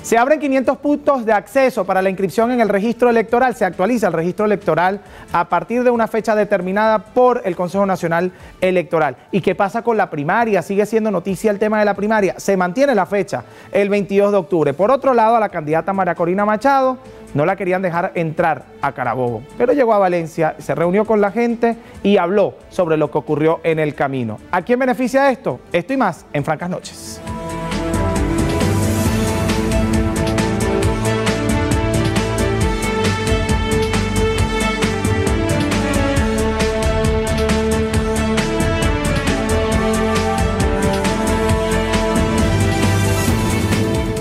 Se abren 500 puntos de acceso para la inscripción en el registro electoral. Se actualiza el registro electoral a partir de una fecha determinada por el Consejo Nacional Electoral. ¿Y qué pasa con la primaria? Sigue siendo noticia el tema de la primaria. Se mantiene la fecha, el 22 de octubre. Por otro lado, a la candidata María Corina Machado no la querían dejar entrar a Carabobo, pero llegó a Valencia, se reunió con la gente y habló sobre lo que ocurrió en el camino. ¿A quién beneficia esto? Esto y más en Francas Noches.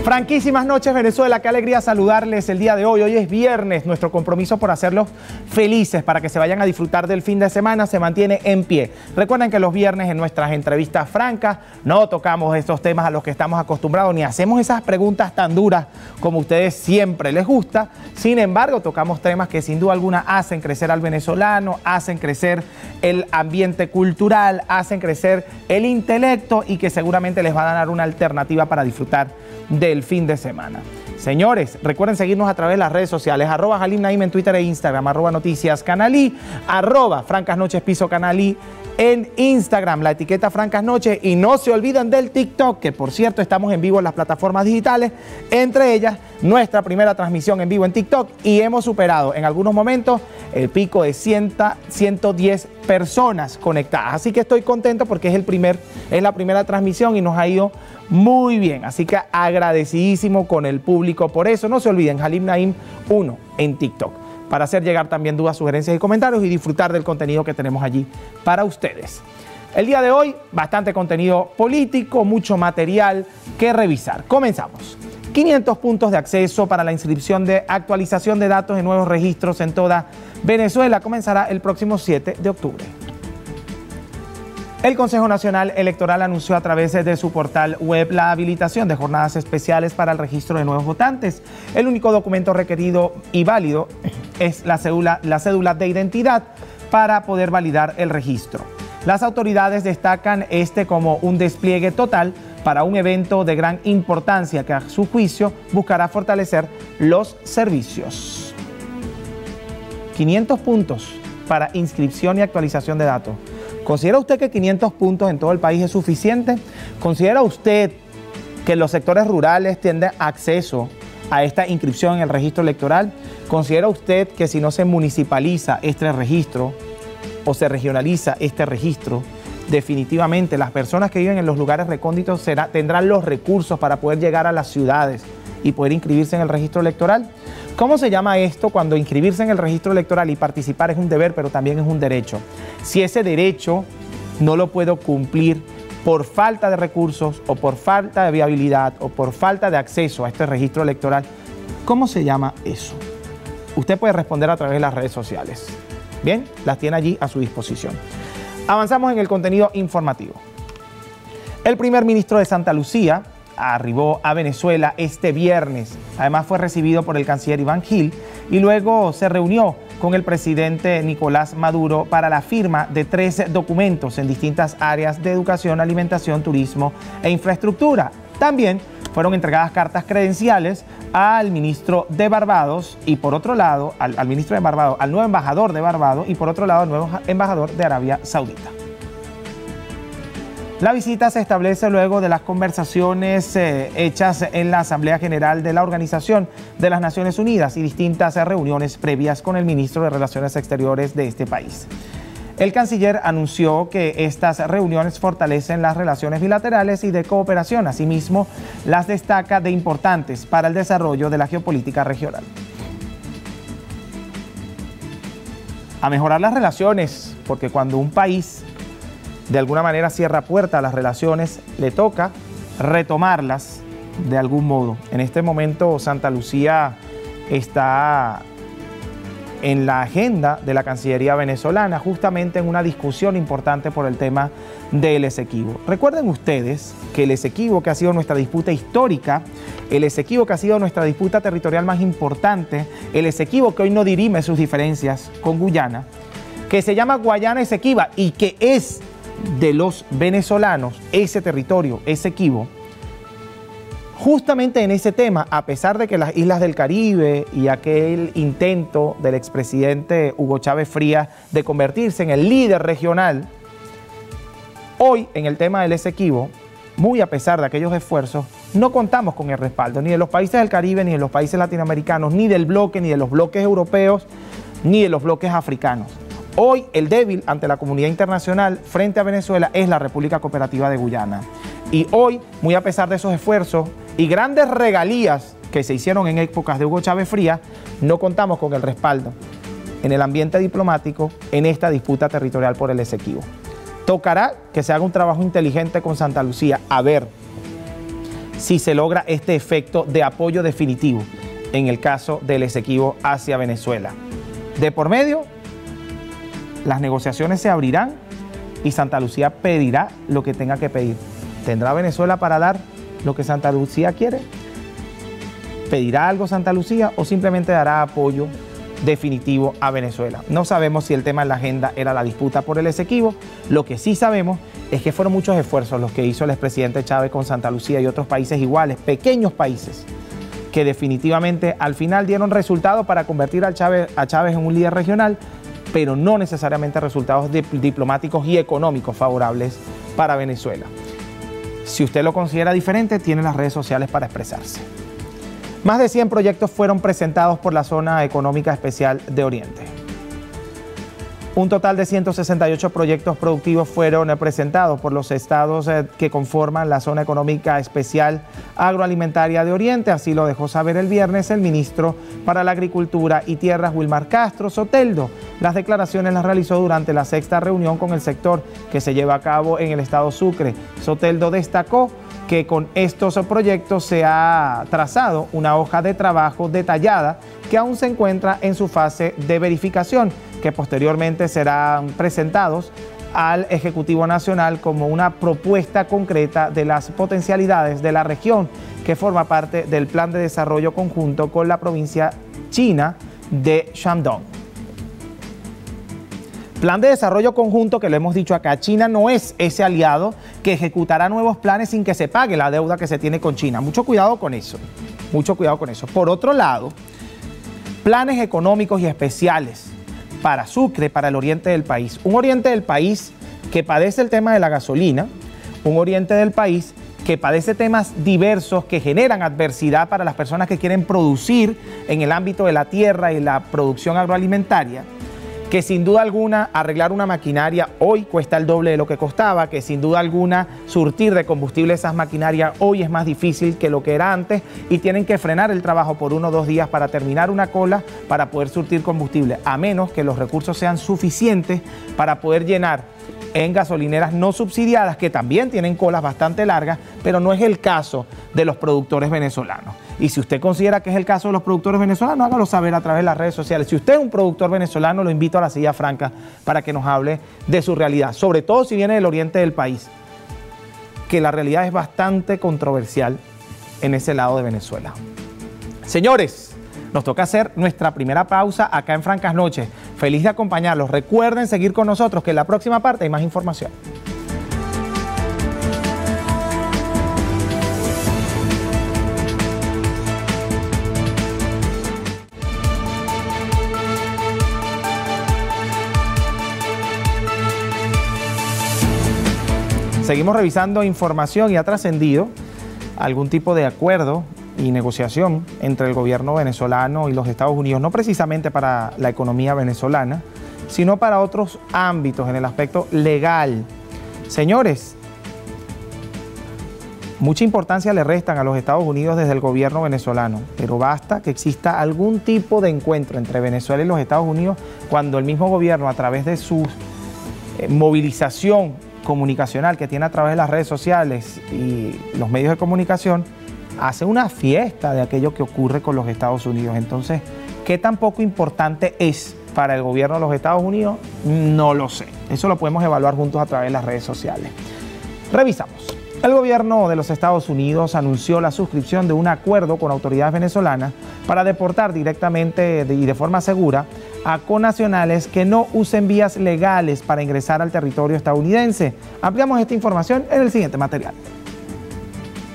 Franquísimas noches, Venezuela. Qué alegría saludarles el día de hoy. Hoy es viernes. Nuestro compromiso por hacerlos felices para que se vayan a disfrutar del fin de semana se mantiene en pie. Recuerden que los viernes en nuestras entrevistas francas no tocamos estos temas a los que estamos acostumbrados ni hacemos esas preguntas tan duras como a ustedes siempre les gusta. Sin embargo, tocamos temas que sin duda alguna hacen crecer al venezolano, hacen crecer el ambiente cultural, hacen crecer el intelecto y que seguramente les va a dar una alternativa para disfrutar del fin de semana. Señores, recuerden seguirnos a través de las redes sociales, @Halim Naim en Twitter e Instagram, @Noticias Canalí, @Francas Noches Piso Canalí en Instagram, la etiqueta Francas Noches, y no se olviden del TikTok, que por cierto estamos en vivo en las plataformas digitales, entre ellas nuestra primera transmisión en vivo en TikTok, y hemos superado en algunos momentos el pico de 110 personas conectadas, así que estoy contento porque es la primera transmisión y nos ha ido muy bien, así que agradecidísimo con el público por eso. No se olviden, Halim Naim 1 en TikTok, para hacer llegar también dudas, sugerencias y comentarios y disfrutar del contenido que tenemos allí para ustedes. El día de hoy, bastante contenido político, mucho material que revisar. Comenzamos. 500 puntos de acceso para la inscripción de actualización de datos en nuevos registros en toda Venezuela. Comenzará el próximo 7 de octubre. El Consejo Nacional Electoral anunció a través de su portal web la habilitación de jornadas especiales para el registro de nuevos votantes. El único documento requerido y válido es la cédula de identidad para poder validar el registro. Las autoridades destacan este como un despliegue total para un evento de gran importancia que a su juicio buscará fortalecer los servicios. 500 puntos para inscripción y actualización de datos. ¿Considera usted que 500 puntos en todo el país es suficiente? ¿Considera usted que los sectores rurales tienen acceso a esta inscripción en el registro electoral? ¿Considera usted que si no se municipaliza este registro o se regionaliza este registro, definitivamente las personas que viven en los lugares recónditos tendrán los recursos para poder llegar a las ciudades y poder inscribirse en el registro electoral? ¿Cómo se llama esto cuando inscribirse en el registro electoral y participar es un deber, pero también es un derecho? Si ese derecho no lo puedo cumplir por falta de recursos o por falta de viabilidad o por falta de acceso a este registro electoral, ¿cómo se llama eso? Usted puede responder a través de las redes sociales. Bien, las tiene allí a su disposición. Avanzamos en el contenido informativo. El primer ministro de Santa Lucía arribó a Venezuela este viernes. Además fue recibido por el canciller Iván Gil y luego se reunió con el presidente Nicolás Maduro para la firma de 3 documentos en distintas áreas de educación, alimentación, turismo e infraestructura. También fueron entregadas cartas credenciales al ministro de Barbados y por otro lado, al ministro de Barbados, al nuevo embajador de Barbados y por otro lado al nuevo embajador de Arabia Saudita. La visita se establece luego de las conversaciones hechas en la Asamblea General de la Organización de las Naciones Unidas y distintas reuniones previas con el ministro de Relaciones Exteriores de este país. El canciller anunció que estas reuniones fortalecen las relaciones bilaterales y de cooperación. Asimismo, las destaca de importantes para el desarrollo de la geopolítica regional. A mejorar las relaciones, porque cuando un país de alguna manera cierra puerta a las relaciones, le toca retomarlas de algún modo. En este momento Santa Lucía está en la agenda de la Cancillería venezolana, justamente en una discusión importante por el tema del Esequibo. Recuerden ustedes que el Esequibo, que ha sido nuestra disputa histórica, el Esequibo, que ha sido nuestra disputa territorial más importante, el Esequibo, que hoy no dirime sus diferencias con Guyana, que se llama Guayana Esequiba y que es de los venezolanos, ese territorio, Esequibo, justamente en ese tema, a pesar de que las islas del Caribe y aquel intento del expresidente Hugo Chávez Frías de convertirse en el líder regional, hoy en el tema del Esequibo, muy a pesar de aquellos esfuerzos, no contamos con el respaldo ni de los países del Caribe, ni de los países latinoamericanos, ni del bloque, ni de los bloques europeos, ni de los bloques africanos. Hoy el débil ante la comunidad internacional frente a Venezuela es la República Cooperativa de Guyana. Y hoy, muy a pesar de esos esfuerzos y grandes regalías que se hicieron en épocas de Hugo Chávez Frías, no contamos con el respaldo en el ambiente diplomático en esta disputa territorial por el Esequibo. Tocará que se haga un trabajo inteligente con Santa Lucía a ver si se logra este efecto de apoyo definitivo en el caso del Esequibo hacia Venezuela. De por medio, las negociaciones se abrirán y Santa Lucía pedirá lo que tenga que pedir. ¿Tendrá Venezuela para dar lo que Santa Lucía quiere? ¿Pedirá algo Santa Lucía o simplemente dará apoyo definitivo a Venezuela? No sabemos si el tema en la agenda era la disputa por el Esequibo. Lo que sí sabemos es que fueron muchos esfuerzos los que hizo el expresidente Chávez con Santa Lucía y otros países iguales, pequeños países, que definitivamente al final dieron resultados para convertir a Chávez en un líder regional, pero no necesariamente resultados diplomáticos y económicos favorables para Venezuela. Si usted lo considera diferente, tiene las redes sociales para expresarse. Más de 100 proyectos fueron presentados por la Zona Económica Especial de Oriente. Un total de 168 proyectos productivos fueron presentados por los estados que conforman la Zona Económica Especial Agroalimentaria de Oriente. Así lo dejó saber el viernes el ministro para la Agricultura y Tierras, Wilmar Castro Soteldo. Las declaraciones las realizó durante la sexta reunión con el sector que se lleva a cabo en el estado Sucre. Soteldo destacó que con estos proyectos se ha trazado una hoja de trabajo detallada que aún se encuentra en su fase de verificación, que posteriormente serán presentados al Ejecutivo Nacional como una propuesta concreta de las potencialidades de la región que forma parte del Plan de Desarrollo Conjunto con la provincia china de Shandong. Plan de desarrollo conjunto que lo hemos dicho acá, China no es ese aliado que ejecutará nuevos planes sin que se pague la deuda que se tiene con China. Mucho cuidado con eso, mucho cuidado con eso. Por otro lado, planes económicos y especiales para Sucre, para el oriente del país. Un oriente del país que padece el tema de la gasolina, un oriente del país que padece temas diversos que generan adversidad para las personas que quieren producir en el ámbito de la tierra y la producción agroalimentaria, que sin duda alguna arreglar una maquinaria hoy cuesta el doble de lo que costaba, que sin duda alguna surtir de combustible esas maquinarias hoy es más difícil que lo que era antes y tienen que frenar el trabajo por 1 o 2 días para terminar una cola para poder surtir combustible, a menos que los recursos sean suficientes para poder llenar en gasolineras no subsidiadas, que también tienen colas bastante largas, pero no es el caso de los productores venezolanos. Y si usted considera que es el caso de los productores venezolanos, hágalo saber a través de las redes sociales. Si usted es un productor venezolano, lo invito a la silla franca para que nos hable de su realidad, sobre todo si viene del oriente del país, que la realidad es bastante controversial en ese lado de Venezuela. Señores, nos toca hacer nuestra primera pausa acá en Francas Noches. Feliz de acompañarlos. Recuerden seguir con nosotros, que en la próxima parte hay más información. Seguimos revisando información y ha trascendido algún tipo de acuerdo y negociación entre el gobierno venezolano y los Estados Unidos, no precisamente para la economía venezolana, sino para otros ámbitos en el aspecto legal. Señores, mucha importancia le restan a los Estados Unidos desde el gobierno venezolano, pero basta que exista algún tipo de encuentro entre Venezuela y los Estados Unidos cuando el mismo gobierno, a través de su movilización comunicacional que tiene a través de las redes sociales y los medios de comunicación, hace una fiesta de aquello que ocurre con los Estados Unidos. Entonces, ¿qué tan poco importante es para el gobierno de los Estados Unidos? No lo sé. Eso lo podemos evaluar juntos a través de las redes sociales. Revisamos. El gobierno de los Estados Unidos anunció la suscripción de un acuerdo con autoridades venezolanas para deportar directamente y de forma segura a connacionales que no usen vías legales para ingresar al territorio estadounidense. Ampliamos esta información en el siguiente material.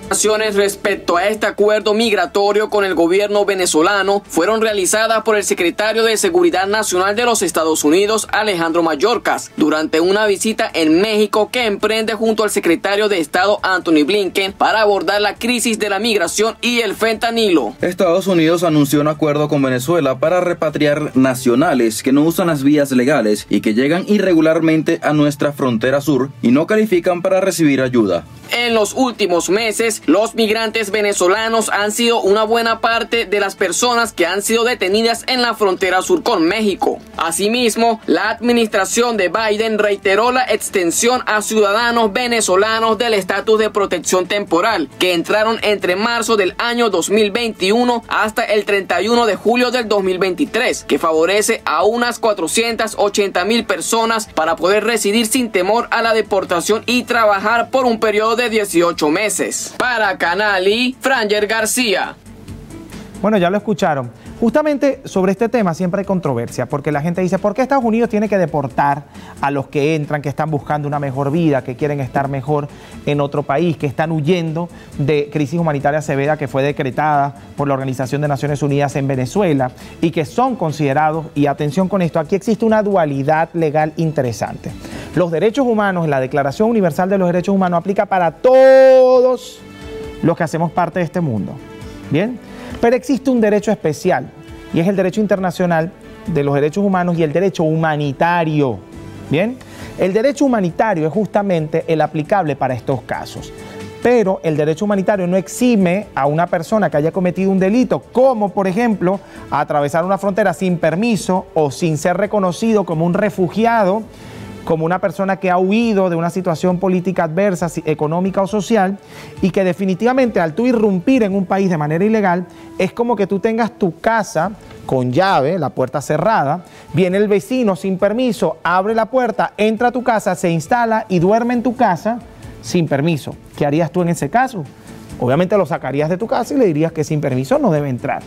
Respecto a este acuerdo migratorio con el gobierno venezolano fueron realizadas por el secretario de Seguridad Nacional de los Estados Unidos, Alejandro Mayorkas, durante una visita en México que emprende junto al secretario de Estado Antony Blinken para abordar la crisis de la migración y el fentanilo. Estados Unidos anunció un acuerdo con Venezuela para repatriar nacionales que no usan las vías legales y que llegan irregularmente a nuestra frontera sur y no califican para recibir ayuda. En los últimos meses, los migrantes venezolanos han sido una buena parte de las personas que han sido detenidas en la frontera sur con México. Asimismo, la administración de Biden reiteró la extensión a ciudadanos venezolanos del estatus de protección temporal, que entraron entre marzo del año 2021 hasta el 31 de julio del 2023, que favorece a unas 480,000 personas para poder residir sin temor a la deportación y trabajar por un periodo de 18 meses. Para Canali, Franger García. Bueno, ya lo escucharon. Justamente sobre este tema siempre hay controversia, porque la gente dice, ¿por qué Estados Unidos tiene que deportar a los que entran, que están buscando una mejor vida, que quieren estar mejor en otro país, que están huyendo de crisis humanitaria severa que fue decretada por la Organización de Naciones Unidas en Venezuela y que son considerados, y atención con esto, aquí existe una dualidad legal interesante. Los derechos humanos, la Declaración Universal de los Derechos Humanos aplica para todos los que hacemos parte de este mundo, ¿bien? Pero existe un derecho especial y es el derecho internacional de los derechos humanos y el derecho humanitario, ¿bien? El derecho humanitario es justamente el aplicable para estos casos, pero el derecho humanitario no exime a una persona que haya cometido un delito, como por ejemplo atravesar una frontera sin permiso o sin ser reconocido como un refugiado, como una persona que ha huido de una situación política adversa, económica o social, y que definitivamente al tú irrumpir en un país de manera ilegal, es como que tú tengas tu casa con llave, la puerta cerrada, viene el vecino sin permiso, abre la puerta, entra a tu casa, se instala y duerme en tu casa sin permiso. ¿Qué harías tú en ese caso? Obviamente lo sacarías de tu casa y le dirías que sin permiso no debe entrar.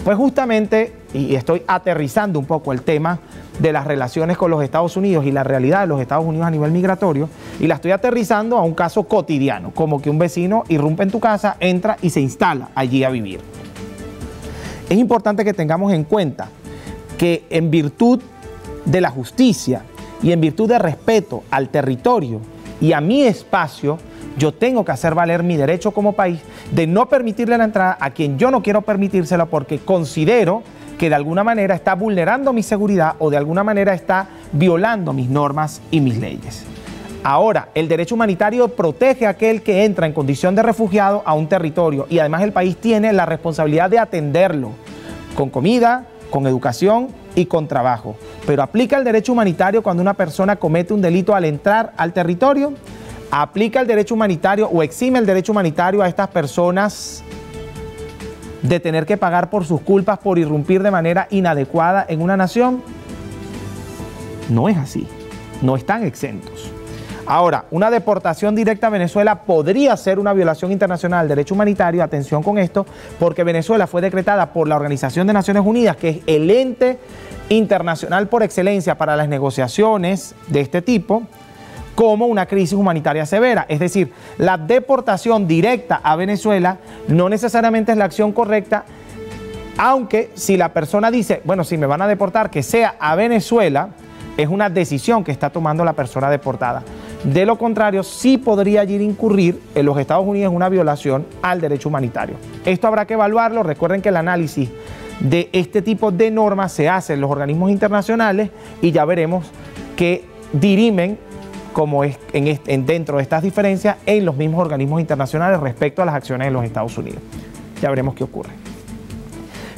Pues justamente, y estoy aterrizando un poco el tema de las relaciones con los Estados Unidos y la realidad de los Estados Unidos a nivel migratorio, y la estoy aterrizando a un caso cotidiano, como que un vecino irrumpe en tu casa, entra y se instala allí a vivir. Es importante que tengamos en cuenta que en virtud de la justicia y en virtud de respeto al territorio y a mi espacio, yo tengo que hacer valer mi derecho como país de no permitirle la entrada a quien yo no quiero permitírsela porque considero que de alguna manera está vulnerando mi seguridad o de alguna manera está violando mis normas y mis leyes. Ahora, el derecho humanitario protege a aquel que entra en condición de refugiado a un territorio y además el país tiene la responsabilidad de atenderlo con comida, con educación y con trabajo. Pero aplica el derecho humanitario cuando una persona comete un delito al entrar al territorio. ¿Aplica el derecho humanitario o exime el derecho humanitario a estas personas de tener que pagar por sus culpas por irrumpir de manera inadecuada en una nación? No es así, no están exentos. Ahora, una deportación directa a Venezuela podría ser una violación internacional del derecho humanitario, atención con esto, porque Venezuela fue decretada por la Organización de Naciones Unidas, que es el ente internacional por excelencia para las negociaciones de este tipo, como una crisis humanitaria severa. Es decir, la deportación directa a Venezuela no necesariamente es la acción correcta, aunque si la persona dice, bueno, si me van a deportar, que sea a Venezuela, es una decisión que está tomando la persona deportada. De lo contrario, sí podría allí incurrir en los Estados Unidos en una violación al derecho humanitario. Esto habrá que evaluarlo. Recuerden que el análisis de este tipo de normas se hace en los organismos internacionales y ya veremos que dirimen como es dentro de estas diferencias en los mismos organismos internacionales respecto a las acciones de los Estados Unidos. Ya veremos qué ocurre.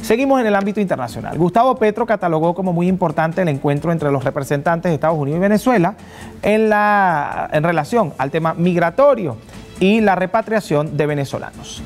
Seguimos en el ámbito internacional. Gustavo Petro catalogó como muy importante el encuentro entre los representantes de Estados Unidos y Venezuela en relación al tema migratorio y la repatriación de venezolanos.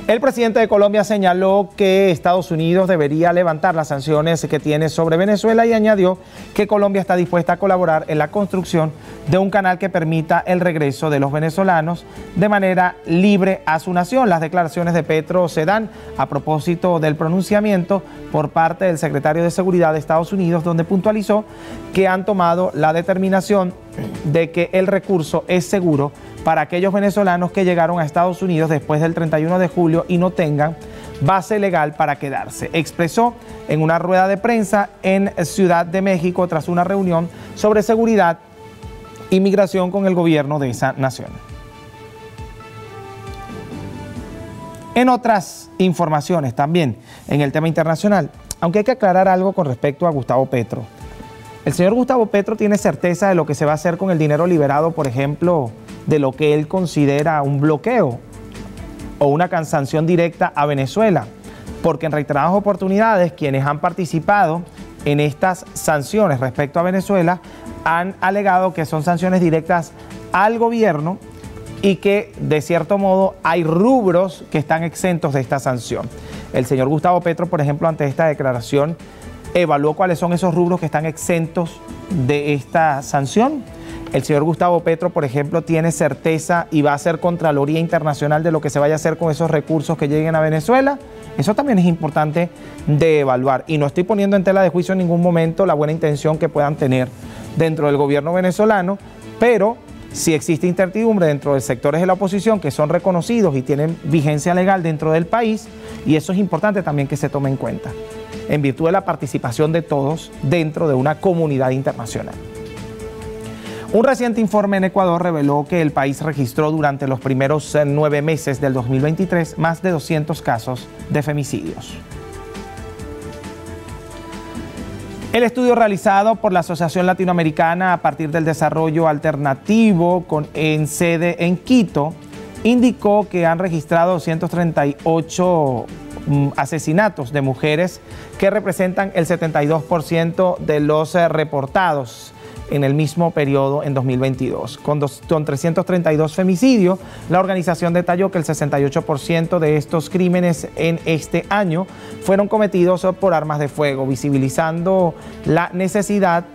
El presidente de Colombia señaló que Estados Unidos debería levantar las sanciones que tiene sobre Venezuela y añadió que Colombia está dispuesta a colaborar en la construcción de un canal que permita el regreso de los venezolanos de manera libre a su nación. Las declaraciones de Petro se dan a propósito del pronunciamiento por parte del secretario de Seguridad de Estados Unidos, donde puntualizó que han tomado la determinación de que el recurso es seguro para aquellos venezolanos que llegaron a Estados Unidos después del 31 de julio y no tengan base legal para quedarse. Expresó en una rueda de prensa en Ciudad de México tras una reunión sobre seguridad y migración con el gobierno de esa nación. En otras informaciones también en el tema internacional, aunque hay que aclarar algo con respecto a Gustavo Petro. El señor Gustavo Petro tiene certeza de lo que se va a hacer con el dinero liberado, por ejemplo, de lo que él considera un bloqueo o una sanción directa a Venezuela, porque en reiteradas oportunidades quienes han participado en estas sanciones respecto a Venezuela han alegado que son sanciones directas al gobierno y que de cierto modo hay rubros que están exentos de esta sanción. El señor Gustavo Petro, por ejemplo, ante esta declaración, evaluó cuáles son esos rubros que están exentos de esta sanción. El señor Gustavo Petro, por ejemplo, tiene certeza y va a hacer Contraloría Internacional de lo que se vaya a hacer con esos recursos que lleguen a Venezuela. Eso también es importante de evaluar. Y no estoy poniendo en tela de juicio en ningún momento la buena intención que puedan tener dentro del gobierno venezolano, pero si existe incertidumbre dentro de sectores de la oposición que son reconocidos y tienen vigencia legal dentro del país, y eso es importante también que se tome en cuenta, en virtud de la participación de todos dentro de una comunidad internacional. Un reciente informe en Ecuador reveló que el país registró durante los primeros 9 meses del 2023 más de 200 casos de femicidios. El estudio realizado por la Asociación Latinoamericana a partir del desarrollo alternativo en sede en Quito indicó que han registrado 238 asesinatos de mujeres que representan el 72% de los reportados en el mismo periodo en 2022. Con 332 femicidios, la organización detalló que el 68% de estos crímenes en este año fueron cometidos por armas de fuego, visibilizando la necesidad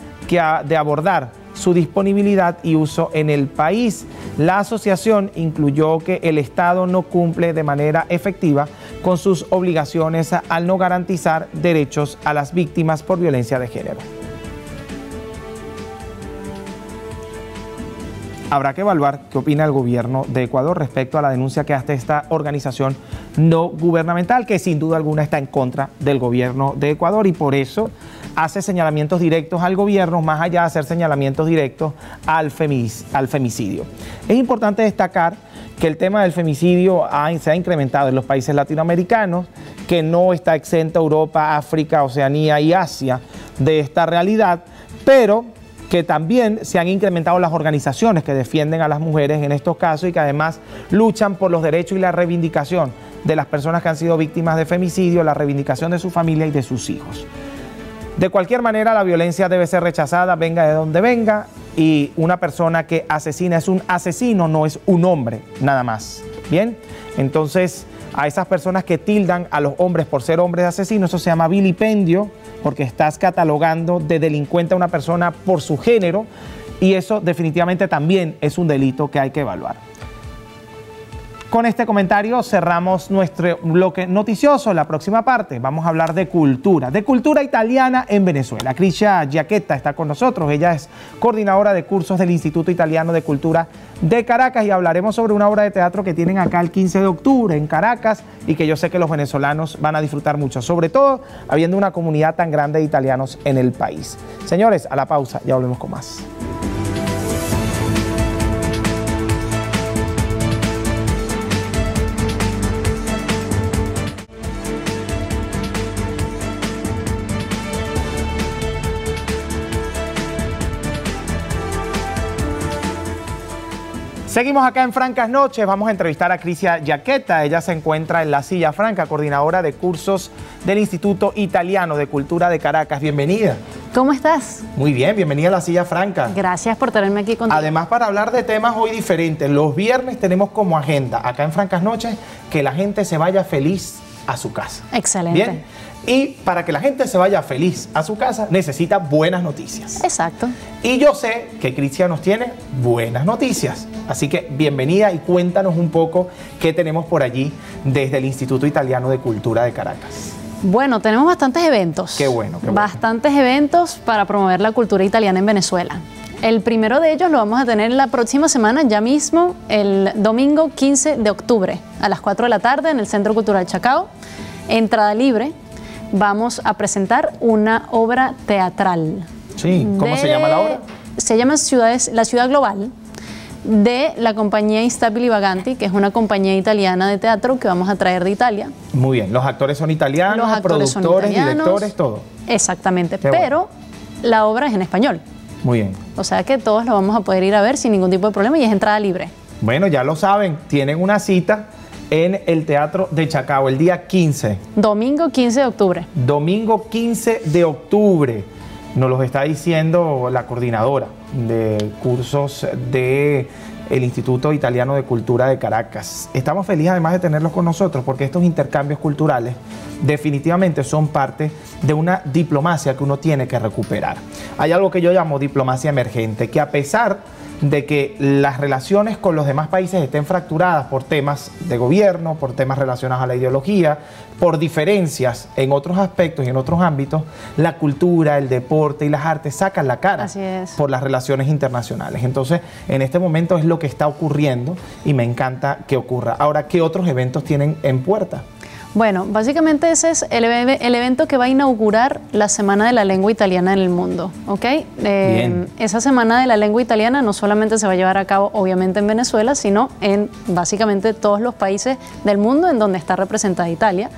de abordar su disponibilidad y uso en el país. La asociación incluyó que el Estado no cumple de manera efectiva con sus obligaciones al no garantizar derechos a las víctimas por violencia de género. Habrá que evaluar qué opina el gobierno de Ecuador respecto a la denuncia que hace esta organización no gubernamental, que sin duda alguna está en contra del gobierno de Ecuador y por eso hace señalamientos directos al gobierno, más allá de hacer señalamientos directos al femicidio. Es importante destacar que el tema del femicidio se ha incrementado en los países latinoamericanos, que no está exenta Europa, África, Oceanía y Asia de esta realidad, pero que también se han incrementado las organizaciones que defienden a las mujeres en estos casos y que además luchan por los derechos y la reivindicación de las personas que han sido víctimas de femicidio, la reivindicación de su familia y de sus hijos. De cualquier manera, la violencia debe ser rechazada, venga de donde venga, y una persona que asesina es un asesino, no es un hombre, nada más. Bien, entonces a esas personas que tildan a los hombres por ser hombres asesinos, eso se llama vilipendio, porque estás catalogando de delincuente a una persona por su género y eso definitivamente también es un delito que hay que evaluar. Con este comentario cerramos nuestro bloque noticioso. En la próxima parte vamos a hablar de cultura italiana en Venezuela. Crisia Giacchetta está con nosotros, ella es coordinadora de cursos del Instituto Italiano de Cultura de Caracas y hablaremos sobre una obra de teatro que tienen acá el 15 de octubre en Caracas y que yo sé que los venezolanos van a disfrutar mucho, sobre todo habiendo una comunidad tan grande de italianos en el país. Señores, a la pausa, ya volvemos con más. Seguimos acá en Francas Noches, vamos a entrevistar a Crisia Giacchetta, ella se encuentra en la Silla Franca, coordinadora de cursos del Instituto Italiano de Cultura de Caracas. Bienvenida. ¿Cómo estás? Muy bien, bienvenida a la Silla Franca. Gracias por tenerme aquí contigo. Además, para hablar de temas hoy diferentes, los viernes tenemos como agenda, acá en Francas Noches, que la gente se vaya feliz a su casa. Excelente. Bien, y para que la gente se vaya feliz a su casa, necesita buenas noticias. Exacto. Y yo sé que Crisia nos tiene buenas noticias. Así que bienvenida y cuéntanos un poco qué tenemos por allí desde el Instituto Italiano de Cultura de Caracas. Bueno, tenemos bastantes eventos. Qué bueno, qué bueno. Bastantes eventos para promover la cultura italiana en Venezuela. El primero de ellos lo vamos a tener la próxima semana, ya mismo, el domingo 15 de octubre, a las 4 de la tarde en el Centro Cultural Chacao. Entrada libre. Vamos a presentar una obra teatral. Sí, ¿cómo se llama la obra? Se llama La Ciudad Global, de la compañía Instabili Vaganti, que es una compañía italiana de teatro que vamos a traer de Italia. Muy bien, los actores son italianos, productores, directores, todo. Exactamente, Qué pero la obra es en español. Muy bien. O sea que todos lo vamos a poder ir a ver sin ningún tipo de problema y es entrada libre. Bueno, ya lo saben, tienen una cita en el Teatro de Chacao el día 15. Domingo 15 de octubre. Domingo 15 de octubre. Nos lo está diciendo la coordinadora de cursos del Instituto Italiano de Cultura de Caracas. Estamos felices además de tenerlos con nosotros porque estos intercambios culturales definitivamente son parte de una diplomacia que uno tiene que recuperar. Hay algo que yo llamo diplomacia emergente, que a pesar de que las relaciones con los demás países estén fracturadas por temas de gobierno, por temas relacionados a la ideología, por diferencias en otros aspectos y en otros ámbitos, la cultura, el deporte y las artes sacan la cara por las relaciones internacionales. Entonces, en este momento es lo que está ocurriendo y me encanta que ocurra. Ahora, ¿qué otros eventos tienen en puerta? Bueno, básicamente ese es el evento que va a inaugurar la Semana de la Lengua Italiana en el mundo, ¿ok? Bien. Esa Semana de la Lengua Italiana no solamente se va a llevar a cabo obviamente en Venezuela, sino en básicamente todos los países del mundo en donde está representada Italia.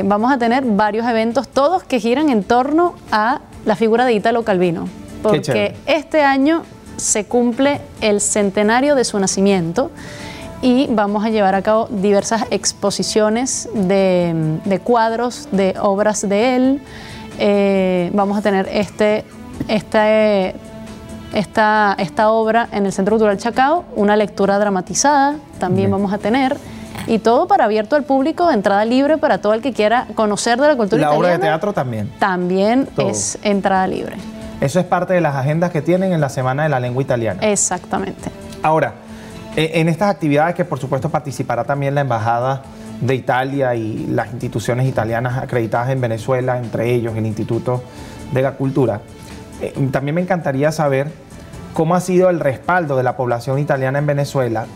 Vamos a tener varios eventos, todos que giran en torno a la figura de Italo Calvino, porque este año se cumple el centenario de su nacimiento. Y vamos a llevar a cabo diversas exposiciones de cuadros, de obras de él. Vamos a tener esta obra en el Centro Cultural Chacao, una lectura dramatizada también vamos a tener. Y todo para abierto al público, entrada libre para todo el que quiera conocer de la cultura italiana. La obra de teatro también. También es entrada libre. Eso es parte de las agendas que tienen en la Semana de la Lengua Italiana. Exactamente. Ahora, en estas actividades que por supuesto participará también la Embajada de Italia y las instituciones italianas acreditadas en Venezuela, entre ellos el Instituto de la Cultura, también me encantaría saber cómo ha sido el respaldo de la población italiana en Venezuela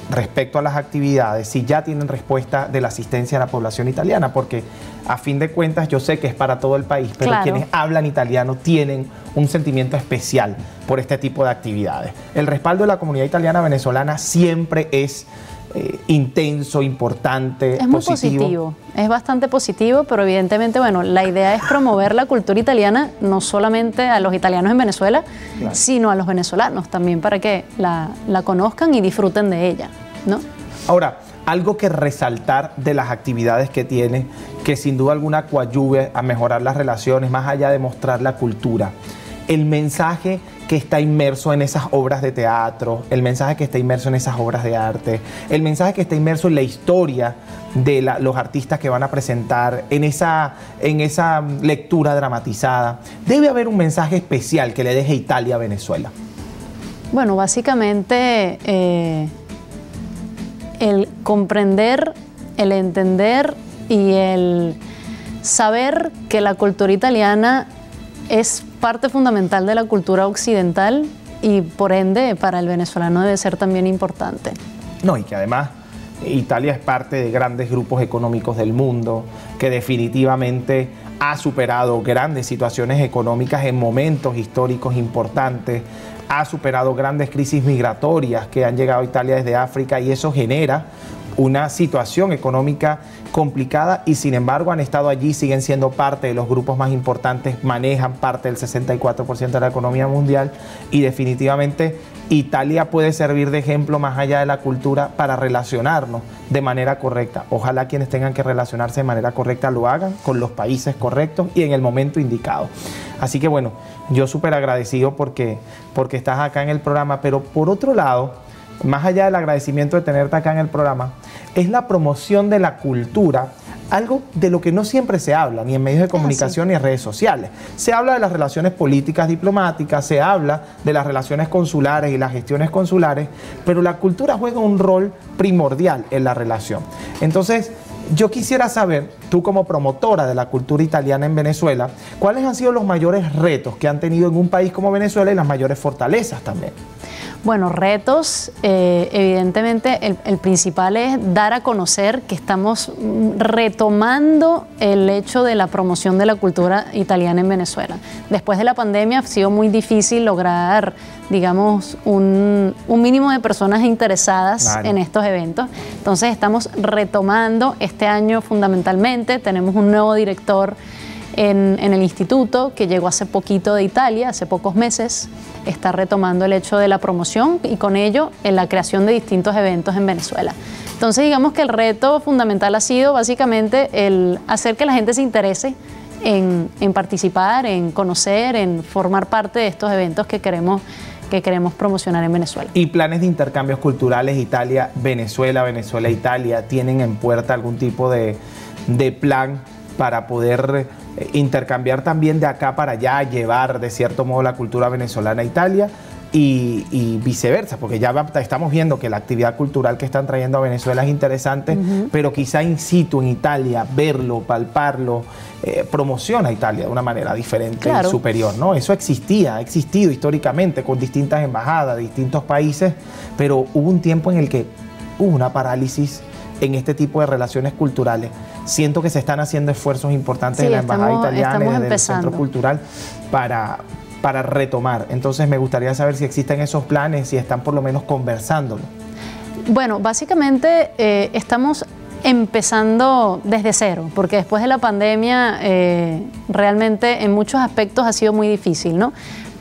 respecto a las actividades, si ya tienen respuesta de la asistencia de la población italiana, porque a fin de cuentas yo sé que es para todo el país, pero claro, quienes hablan italiano tienen un sentimiento especial por este tipo de actividades. El respaldo de la comunidad italiana venezolana siempre es intenso, importante, es muy positivo, es bastante positivo, pero evidentemente, bueno, la idea es promover la cultura italiana no solamente a los italianos en Venezuela, claro, sino a los venezolanos también para que la conozcan y disfruten de ella, ¿no? Ahora, algo que resaltar de las actividades que tiene, que sin duda alguna coadyuve a mejorar las relaciones, más allá de mostrar la cultura, el mensaje que está inmerso en esas obras de teatro, el mensaje que está inmerso en esas obras de arte, el mensaje que está inmerso en la historia de los artistas que van a presentar, en esa lectura dramatizada. Debe haber un mensaje especial que le deje Italia a Venezuela. Bueno, básicamente el comprender, el entender y el saber que la cultura italiana es parte fundamental de la cultura occidental y por ende para el venezolano debe ser también importante. No, y que además Italia es parte de grandes grupos económicos del mundo, que definitivamente ha superado grandes situaciones económicas en momentos históricos importantes, ha superado grandes crisis migratorias que han llegado a Italia desde África y eso genera una situación económica complicada y sin embargo han estado allí, siguen siendo parte de los grupos más importantes, manejan parte del 64% de la economía mundial y definitivamente Italia puede servir de ejemplo más allá de la cultura para relacionarnos de manera correcta. Ojalá quienes tengan que relacionarse de manera correcta lo hagan con los países correctos y en el momento indicado. Así que bueno, yo súper agradecido porque estás acá en el programa, pero por otro lado, más allá del agradecimiento de tenerte acá en el programa, es la promoción de la cultura, algo de lo que no siempre se habla, ni en medios de comunicación ni en redes sociales. Se habla de las relaciones políticas diplomáticas, se habla de las relaciones consulares y las gestiones consulares, pero la cultura juega un rol primordial en la relación. Entonces, Yo quisiera saber, tú como promotora de la cultura italiana en Venezuela, ¿cuáles han sido los mayores retos que han tenido en un país como Venezuela y las mayores fortalezas también? Bueno, retos, evidentemente el principal es dar a conocer que estamos retomando el hecho de la promoción de la cultura italiana en Venezuela. Después de la pandemia ha sido muy difícil lograr, digamos, un mínimo de personas interesadas en estos eventos. Entonces estamos retomando este año fundamentalmente. Tenemos un nuevo director en el instituto que llegó hace poquito de Italia, hace pocos meses. Está retomando el hecho de la promoción y con ello en la creación de distintos eventos en Venezuela. Entonces digamos que el reto fundamental ha sido básicamente el hacer que la gente se interese en participar, en conocer, en formar parte de estos eventos que queremos promocionar en Venezuela. ¿Y planes de intercambios culturales Italia-Venezuela, Venezuela-Italia? ¿Tienen en puerta algún tipo de plan para poder intercambiar también de acá para allá, llevar de cierto modo la cultura venezolana a Italia y viceversa? Porque ya estamos viendo que la actividad cultural que están trayendo a Venezuela es interesante, pero quizá in situ en Italia, verlo, palparlo, promociona a Italia de una manera diferente y superior, ¿no? Eso ha existido históricamente con distintas embajadas de distintos países, pero hubo un tiempo en el que hubo una parálisis en este tipo de relaciones culturales. Siento que se están haciendo esfuerzos importantes en la Embajada Italiana y desde el Centro Cultural para retomar. Entonces me gustaría saber si existen esos planes, si están por lo menos conversándolo. Bueno, básicamente estamos empezando desde cero, porque después de la pandemia realmente en muchos aspectos ha sido muy difícil, ¿no?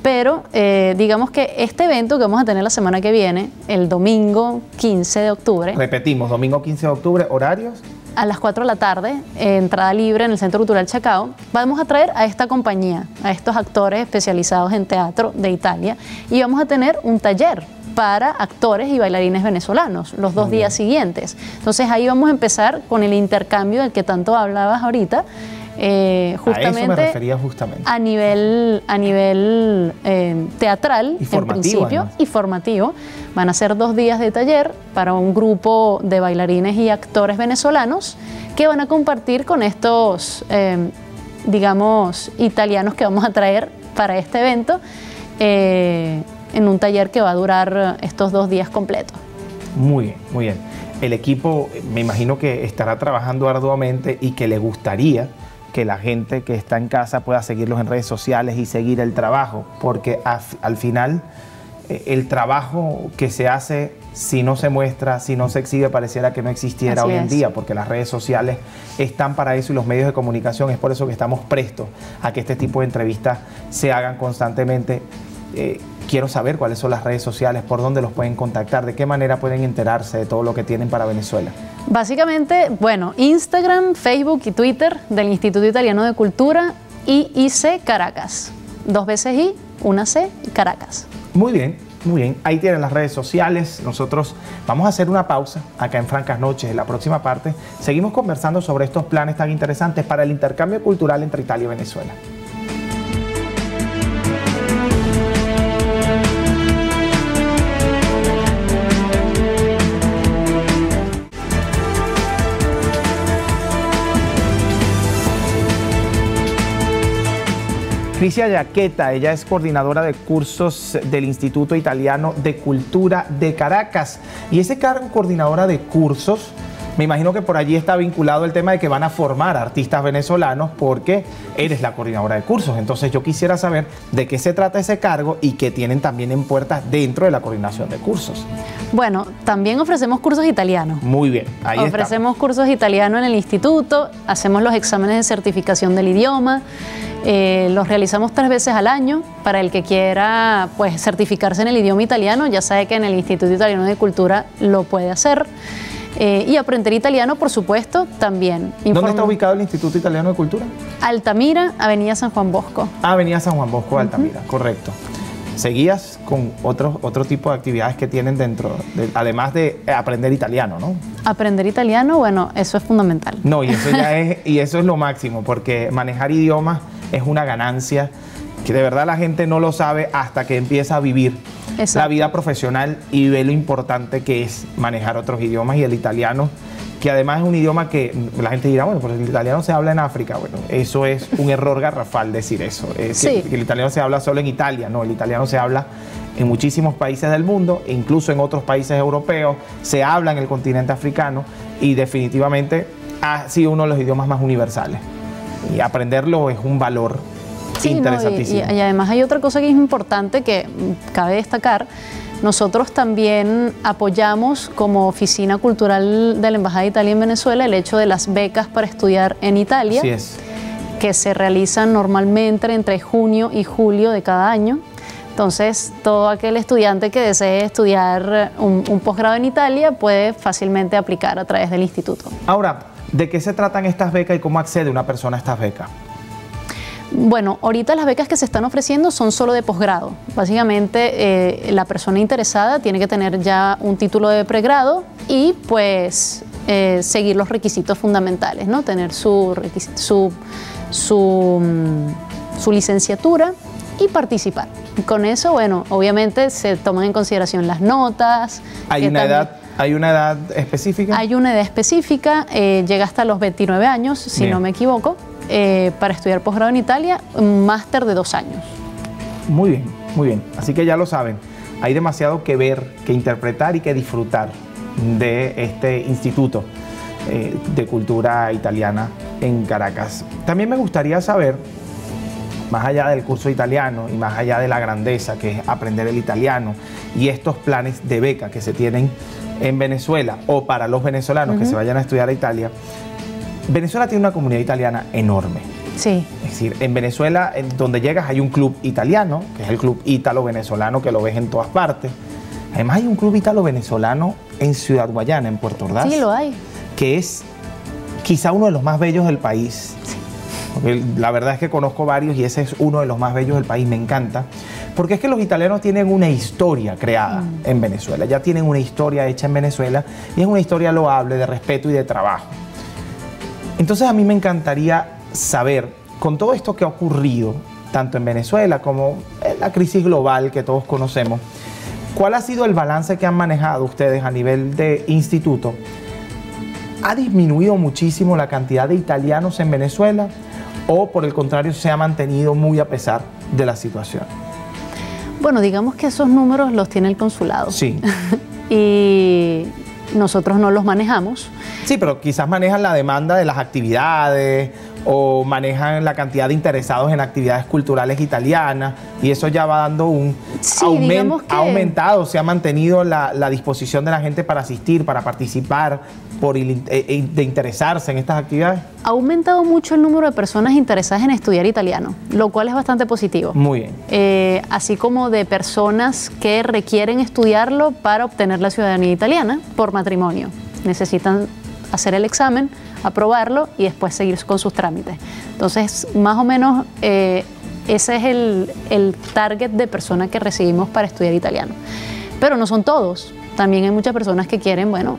Pero digamos que este evento que vamos a tener la semana que viene, el domingo 15 de octubre. Repetimos, domingo 15 de octubre, horarios. A las 4 de la tarde, entrada libre en el Centro Cultural Chacao, vamos a traer a esta compañía, a estos actores especializados en teatro de Italia, y vamos a tener un taller para actores y bailarines venezolanos los 2 días siguientes. Entonces ahí vamos a empezar con el intercambio del que tanto hablabas ahorita, justamente, a eso me refería justamente. A nivel teatral, en principio, además, y formativo. Van a ser 2 días de taller para un grupo de bailarines y actores venezolanos que van a compartir con estos, digamos, italianos que vamos a traer para este evento en un taller que va a durar estos 2 días completos. Muy bien, muy bien. El equipo me imagino que estará trabajando arduamente y que le gustaría que la gente que está en casa pueda seguirlos en redes sociales y seguir el trabajo, porque al final el trabajo que se hace, si no se muestra, si no se exhibe, pareciera que no existiera hoy en día, porque las redes sociales están para eso y los medios de comunicación. Es por eso que estamos prestos a que este tipo de entrevistas se hagan constantemente. Quiero saber cuáles son las redes sociales, por dónde los pueden contactar, de qué manera pueden enterarse de todo lo que tienen para Venezuela. Básicamente, bueno, Instagram, Facebook y Twitter del Instituto Italiano de Cultura y IC Caracas. 2 veces I, 1 C, Caracas. Muy bien, muy bien. Ahí tienen las redes sociales. Nosotros vamos a hacer una pausa acá en Francas Noches. En la próxima parte seguimos conversando sobre estos planes tan interesantes para el intercambio cultural entre Italia y Venezuela. Crisia Yaqueta, ella es coordinadora de cursos del Instituto Italiano de Cultura de Caracas. Y ese cargo, coordinadora de cursos, me imagino que por allí está vinculado el tema de que van a formar artistas venezolanos porque eres la coordinadora de cursos. Entonces yo quisiera saber de qué se trata ese cargo y qué tienen también en puerta dentro de la coordinación de cursos. Bueno, también ofrecemos cursos italianos. Muy bien, ahí ofrecemos cursos italianos en el instituto, hacemos los exámenes de certificación del idioma, los realizamos 3 veces al año. Para el que quiera pues certificarse en el idioma italiano, ya sabe que en el Instituto Italiano de Cultura lo puede hacer. Y aprender italiano, por supuesto, también. ¿Dónde está ubicado el Instituto Italiano de Cultura? Altamira, Avenida San Juan Bosco. Avenida San Juan Bosco, Altamira, correcto. ¿Seguías con otro tipo de actividades que tienen dentro, además de aprender italiano, no? Aprender italiano, bueno, eso es fundamental. No, y eso ya es lo máximo, porque manejar idiomas es una ganancia que de verdad la gente no lo sabe hasta que empieza a vivir la vida profesional y ve lo importante que es manejar otros idiomas, y el italiano, que además es un idioma que la gente dirá, bueno, pues el italiano se habla en África. Bueno, eso es un error garrafal decir eso. Que el italiano se habla solo en Italia. No, el italiano se habla en muchísimos países del mundo, e incluso en otros países europeos, se habla en el continente africano, y definitivamente ha sido uno de los idiomas más universales. Y aprenderlo es un valor interesantísimo. Y además hay otra cosa que es importante que cabe destacar. Nosotros también apoyamos como Oficina Cultural de la Embajada de Italia en Venezuela el hecho de las becas para estudiar en Italia, que se realizan normalmente entre junio y julio de cada año. Entonces, todo aquel estudiante que desee estudiar un posgrado en Italia puede fácilmente aplicar a través del instituto. Ahora, ¿de qué se tratan estas becas y cómo accede una persona a estas becas? Bueno, ahorita las becas que se están ofreciendo son solo de posgrado. Básicamente, la persona interesada tiene que tener ya un título de pregrado y pues seguir los requisitos fundamentales, ¿no? Tener su licenciatura y participar. Con eso, bueno, obviamente se toman en consideración las notas. ¿Hay una edad específica? Hay una edad específica, llega hasta los 29 años, si no me equivoco. Para estudiar posgrado en Italia, un máster de 2 años. Muy bien, muy bien. Así que ya lo saben, hay demasiado que ver, que interpretar y que disfrutar de este Instituto de Cultura Italiana en Caracas. También me gustaría saber, más allá del curso italiano y más allá de la grandeza que es aprender el italiano y estos planes de beca que se tienen en Venezuela o para los venezolanos que se vayan a estudiar a Italia, Venezuela tiene una comunidad italiana enorme. Sí. Es decir, en Venezuela, donde llegas, hay un club italiano, que es el club ítalo-venezolano, que lo ves en todas partes. Además, hay un club ítalo-venezolano en Ciudad Guayana, en Puerto Ordaz. Sí, lo hay. Que es quizá uno de los más bellos del país. Sí. Porque la verdad es que conozco varios y ese es uno de los más bellos del país, me encanta. Porque es que los italianos tienen una historia creada en Venezuela. Ya tienen una historia hecha en Venezuela y es una historia loable de respeto y de trabajo. Entonces a mí me encantaría saber, con todo esto que ha ocurrido, tanto en Venezuela como en la crisis global que todos conocemos, ¿cuál ha sido el balance que han manejado ustedes a nivel de instituto? ¿Ha disminuido muchísimo la cantidad de italianos en Venezuela o por el contrario se ha mantenido muy a pesar de la situación? Bueno, digamos que esos números los tiene el consulado. Sí. Y nosotros no los manejamos. Sí, pero quizás manejan la demanda de las actividades o manejan la cantidad de interesados en actividades culturales italianas y eso ya va dando un aumento. Ha aumentado, se ha mantenido la disposición de la gente para asistir, para participar, de interesarse en estas actividades. Ha aumentado mucho el número de personas interesadas en estudiar italiano, lo cual es bastante positivo. Muy bien. Así como de personas que requieren estudiarlo para obtener la ciudadanía italiana por matrimonio. Necesitan hacer el examen, aprobarlo y después seguir con sus trámites. Entonces, más o menos, ese es el target de personas que recibimos para estudiar italiano. Pero no son todos. También hay muchas personas que quieren, bueno,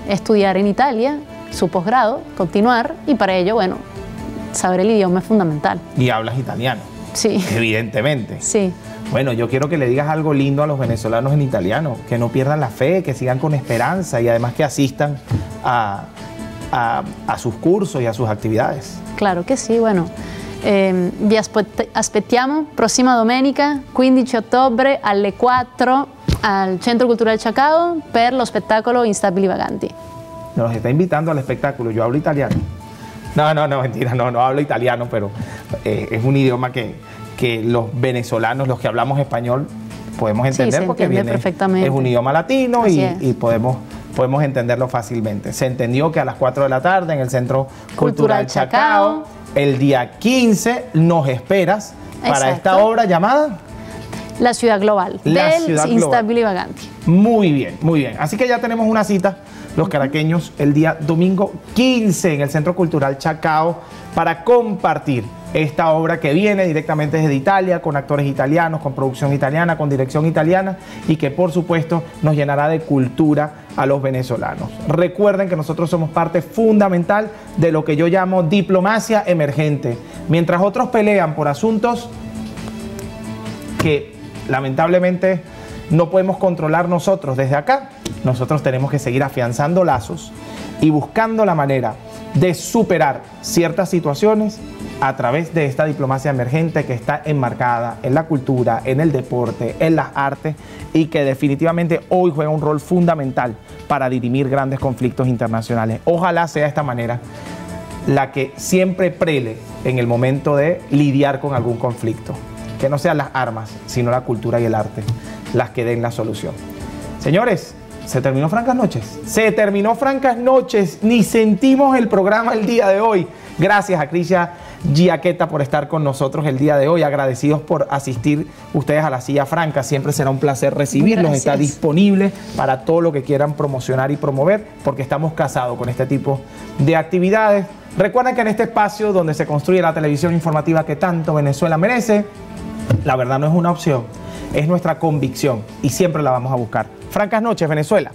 estudiar en Italia, su posgrado, continuar, y para ello, bueno, saber el idioma es fundamental. Y hablas italiano. Sí. Evidentemente. Sí. Bueno, yo quiero que le digas algo lindo a los venezolanos en italiano, que no pierdan la fe, que sigan con esperanza y además que asistan a sus cursos y a sus actividades. Claro che sì, bueno. Vi aspettiamo prossima domenica, 15 ottobre alle 4 al Centro Cultural Chacao per lo spettacolo Instabili Vaganti. Nos está invitando al espectáculo. Yo hablo italiano. No, mentira, no hablo italiano, pero es un idioma que los venezolanos, los que hablamos español, podemos entender, sí, porque viene, perfectamente. Es un idioma latino y podemos entenderlo fácilmente. Se entendió que a las 4 de la tarde en el Centro Cultural Chacao, el día 15, nos esperas para esta obra llamada La Ciudad Global, del Instabili Vaganti. Muy bien, muy bien. Así que ya tenemos una cita, los caraqueños, el día domingo 15 en el Centro Cultural Chacao para compartir esta obra que viene directamente desde Italia, con actores italianos, con producción italiana, con dirección italiana y que por supuesto nos llenará de cultura a los venezolanos. Recuerden que nosotros somos parte fundamental de lo que yo llamo diplomacia emergente. Mientras otros pelean por asuntos que lamentablemente no podemos controlar nosotros desde acá. Nosotros tenemos que seguir afianzando lazos y buscando la manera de superar ciertas situaciones a través de esta diplomacia emergente que está enmarcada en la cultura, en el deporte, en las artes y que definitivamente hoy juega un rol fundamental para dirimir grandes conflictos internacionales. Ojalá sea esta manera la que siempre prele en el momento de lidiar con algún conflicto. Que no sean las armas, sino la cultura y el arte las que den la solución. Señores, se terminó Francas Noches. Se terminó Francas Noches. Ni sentimos el programa el día de hoy. Gracias a Crisia Giaqueta por estar con nosotros el día de hoy. Agradecidos por asistir ustedes a la Silla Franca. Siempre será un placer recibirlos. Gracias. Está disponible para todo lo que quieran promocionar y promover, porque estamos casados con este tipo de actividades. Recuerden que en este espacio donde se construye la televisión informativa que tanto Venezuela merece, la verdad no es una opción, es nuestra convicción y siempre la vamos a buscar. Francas Noches, Venezuela.